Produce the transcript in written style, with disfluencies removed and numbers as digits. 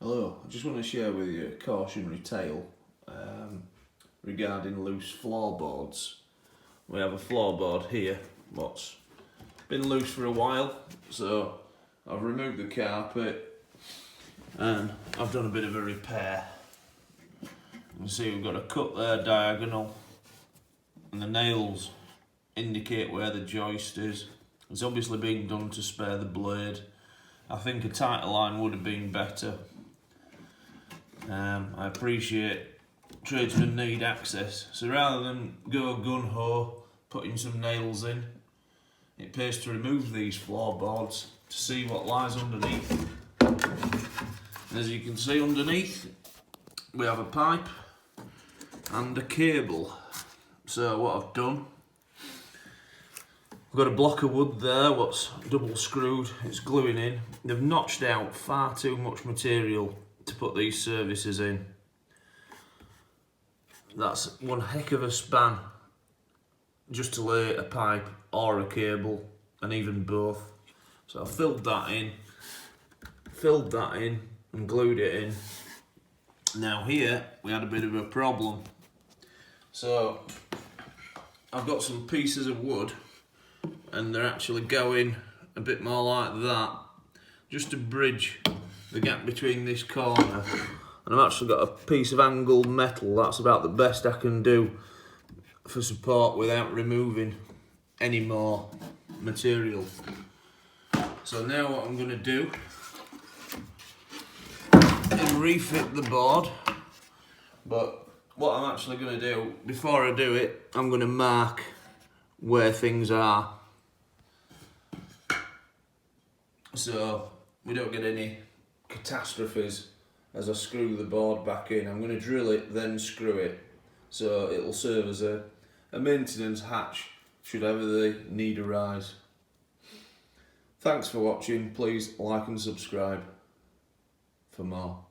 Hello, I just want to share with you a cautionary tale regarding loose floorboards. We have a floorboard here what's been loose for a while, so I've removed the carpet and I've done a bit of a repair. You can see we've got a cut there diagonal and the nails indicate where the joist is. It's obviously been done to spare the blade. I think a tighter line would have been better. I appreciate tradesmen need access, so rather than go gun-ho putting some nails in, it pays to remove these floorboards to see what lies underneath. And as you can see underneath, we have a pipe and a cable. So what I've done, I've got a block of wood there what's double screwed, it's gluing in. They've notched out far too much material to put these services in. That's one heck of a span just to lay a pipe or a cable, and even both. So I filled that in and glued it in. Now here we had a bit of a problem. So I've got some pieces of wood and they're actually going a bit more like that, just to bridge the gap between this corner. And I've actually got a piece of angled metal. That's about the best I can do for support without removing any more material. So now what I'm going to do is refit the board, but what I'm actually going to do, before I do it, I'm going to mark where things are, so we don't get any catastrophes as I screw the board back in. I'm going to drill it, then screw it, so it'll serve as a maintenance hatch should ever the need arise. Thanks for watching. Please like and subscribe for more.